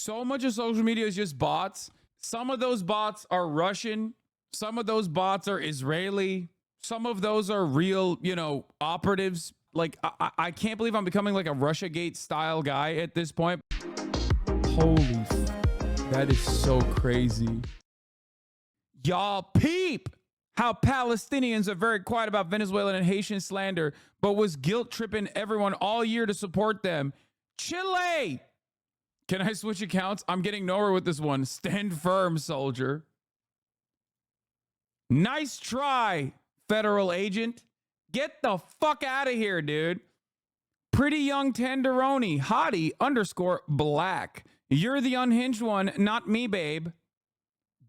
So much of social media is just bots. Some of those bots are Russian. Some of those bots are Israeli. Some of those are real, operatives. Like, I can't believe I'm becoming like a Russiagate style guy at this point. Holy, that is so crazy. Y'all peep how Palestinians are very quiet about Venezuelan and Haitian slander, but was guilt tripping everyone all year to support them. Chile! Can I switch accounts? I'm getting nowhere with this one. Stand firm, soldier. Nice try, federal agent. Get the fuck out of here, dude. Pretty young tenderoni, hottie _black. You're the unhinged one, not me, babe.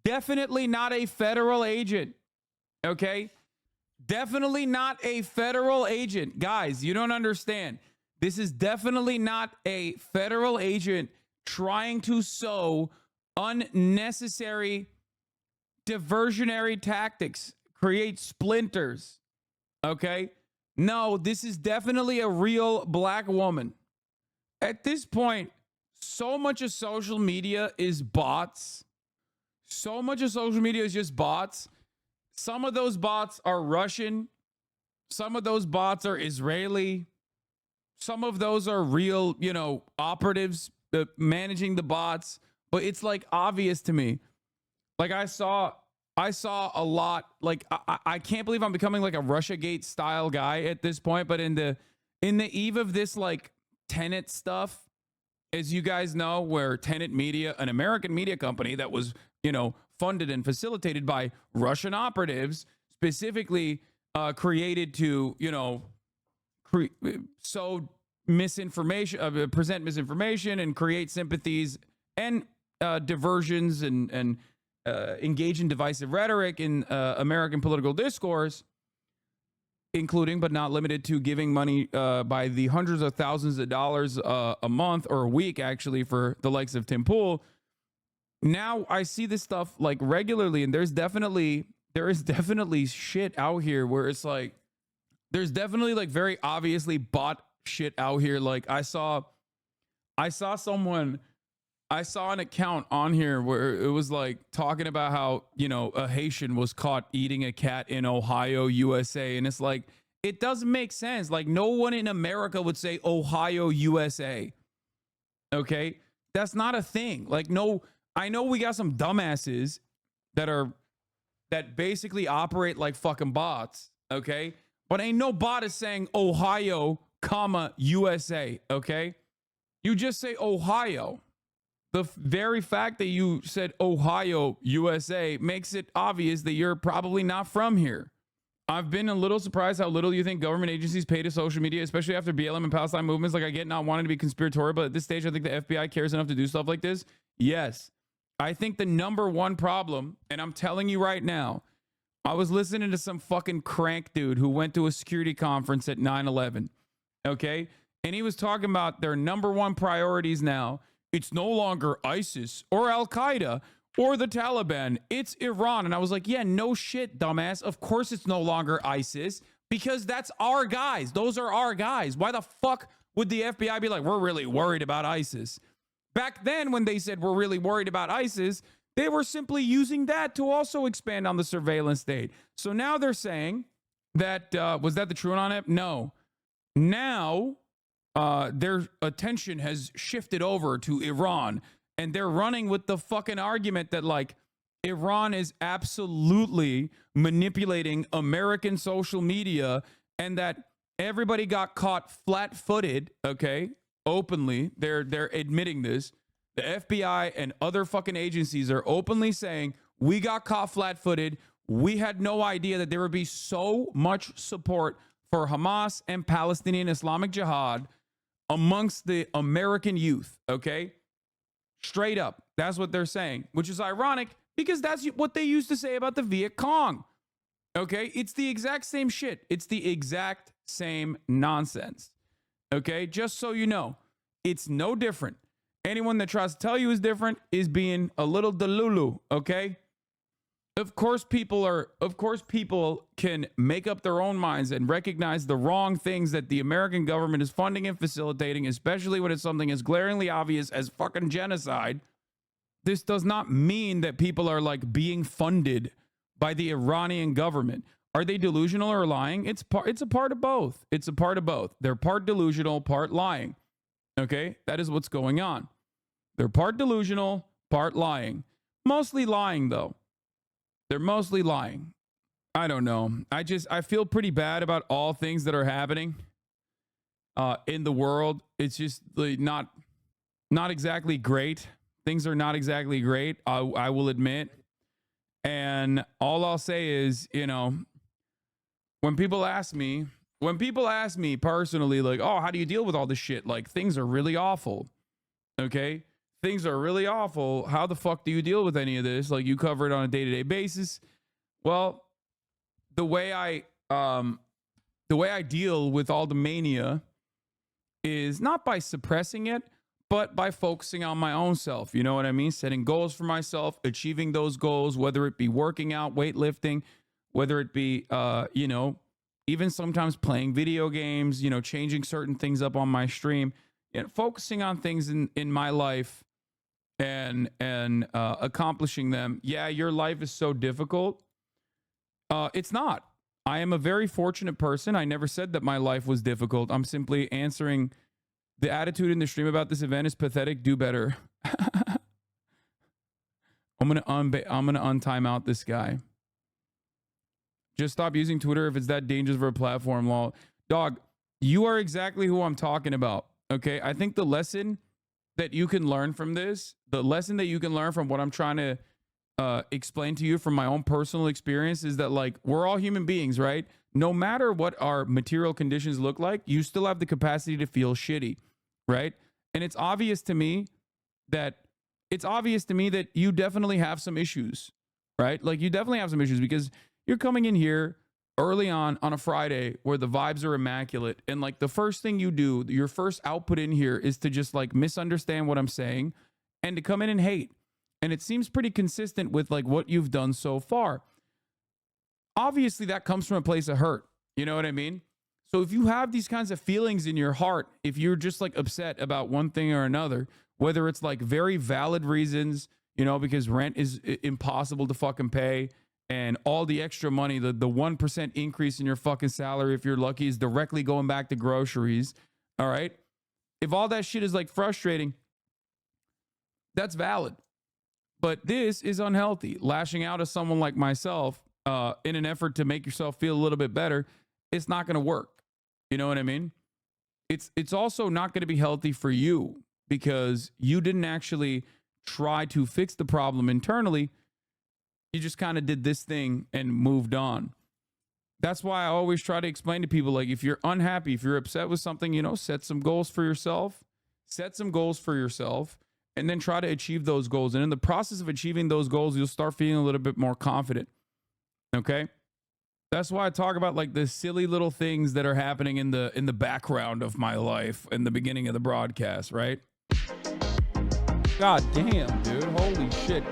Definitely not a federal agent. Okay? Definitely not a federal agent. Guys, you don't understand. This is definitely not a federal agent trying to sow unnecessary diversionary tactics, create splinters. Okay? No, this is definitely a real black woman. At this point, so much of social media is bots. So much of social media is just bots. Some of those bots are Russian. Some of those bots are Israeli. Some of those are real, operatives managing the bots. But it's like obvious to me. Like I saw a lot. Like I can't believe I'm becoming like a Russiagate style guy at this point. But in the eve of this like Tenet stuff, as you guys know, where Tenet Media, an American media company that was funded and facilitated by Russian operatives, specifically created to sow misinformation, present misinformation, and create sympathies and diversions and engage in divisive rhetoric in American political discourse, including but not limited to giving money by the hundreds of thousands of dollars a month or a week, actually, for the likes of Tim Pool. Now I see this stuff like regularly, and there is definitely shit out here where it's like, there's definitely like very obviously bot shit out here. Like I saw an account on here where it was like talking about how, a Haitian was caught eating a cat in Ohio, USA. And it's like, it doesn't make sense. Like no one in America would say Ohio, USA. Okay. That's not a thing. Like, no, I know we got some dumbasses that basically operate like fucking bots. Okay. But ain't no bot is saying Ohio, USA. Okay. You just say Ohio. The very fact that you said Ohio, USA makes it obvious that you're probably not from here. I've been a little surprised how little you think government agencies pay to social media, especially after BLM and Palestine movements. Like I get not wanting to be conspiratorial, but at this stage, I think the FBI cares enough to do stuff like this. Yes. I think the number one problem, and I'm telling you right now, I was listening to some fucking crank dude who went to a security conference at 9/11. Okay. And he was talking about their number one priorities now. It's no longer ISIS or Al Qaeda or the Taliban. It's Iran. And I was like, yeah, no shit, dumbass. Of course it's no longer ISIS because that's our guys. Those are our guys. Why the fuck would the FBI be like, we're really worried about ISIS? Back then, when they said we're really worried about ISIS, they were simply using that to also expand on the surveillance state. So now they're saying that, was that the TrueAnon app? No. Now, their attention has shifted over to Iran, and they're running with the fucking argument that like Iran is absolutely manipulating American social media and that everybody got caught flat-footed, okay, openly. They're admitting this. The FBI and other fucking agencies are openly saying we got caught flat-footed. We had no idea that there would be so much support for Hamas and Palestinian Islamic Jihad amongst the American youth, okay? Straight up. That's what they're saying, which is ironic because that's what they used to say about the Viet Cong, okay? It's the exact same shit. It's the exact same nonsense, okay? Just so you know, it's no different. Anyone that tries to tell you is different is being a little delulu, okay? Of course people can make up their own minds and recognize the wrong things that the American government is funding and facilitating, especially when it's something as glaringly obvious as fucking genocide. This does not mean that people are like being funded by the Iranian government. Are they delusional or lying? It's a part of both. It's a part of both. They're part delusional, part lying. Okay? That is what's going on. They're part delusional, part lying. Mostly lying though. They're mostly lying. I don't know. I feel pretty bad about all things that are happening in the world. It's just like not exactly great. Things are not exactly great. I will admit. And all I'll say is, you know, when people ask me personally, like, oh, how do you deal with all this shit? Like, things are really awful. Okay? Things are really awful. How the fuck do you deal with any of this? Like, you cover it on a day-to-day basis. Well, the way I deal with all the mania is not by suppressing it, but by focusing on my own self. You know what I mean? Setting goals for myself, achieving those goals, whether it be working out, weightlifting, whether it be, you know, even sometimes playing video games, you know, changing certain things up on my stream, and focusing on things in my life and accomplishing them. Yeah, your life is so difficult. It's not. I am a very fortunate person. I never said that my life was difficult. I'm simply answering the attitude in the stream about this event is pathetic. Do better. I'm gonna untime out this guy. Just stop using Twitter if it's that dangerous for a platform. Lol. Dog, you are exactly who I'm talking about. Okay, I think the lesson that you can learn from this, the lesson that you can learn from what I'm trying to explain to you from my own personal experience is that, like, we're all human beings, right? No matter what our material conditions look like, you still have the capacity to feel shitty, right? And it's obvious to me that you definitely have some issues, right? Like, you definitely have some issues because you're coming in here early on a Friday where the vibes are immaculate. And like the first thing you do, your first output in here is to just like misunderstand what I'm saying and to come in and hate. And it seems pretty consistent with like what you've done so far. Obviously that comes from a place of hurt. You know what I mean? So if you have these kinds of feelings in your heart, if you're just like upset about one thing or another, whether it's like very valid reasons, you know, because rent is impossible to fucking pay, and all the extra money, the 1% increase in your fucking salary, if you're lucky, is directly going back to groceries. All right. If all that shit is like frustrating, that's valid. But this is unhealthy. Lashing out at someone like myself in an effort to make yourself feel a little bit better, it's not going to work. You know what I mean? It's also not going to be healthy for you because you didn't actually try to fix the problem internally. You just kind of did this thing and moved on. That's why I always try to explain to people, like, if you're unhappy, if you're upset with something, you know, set some goals for yourself, and then try to achieve those goals. And in the process of achieving those goals, you'll start feeling a little bit more confident. Okay? That's why I talk about like the silly little things that are happening in the background of my life in the beginning of the broadcast, right? God damn, dude. Holy shit.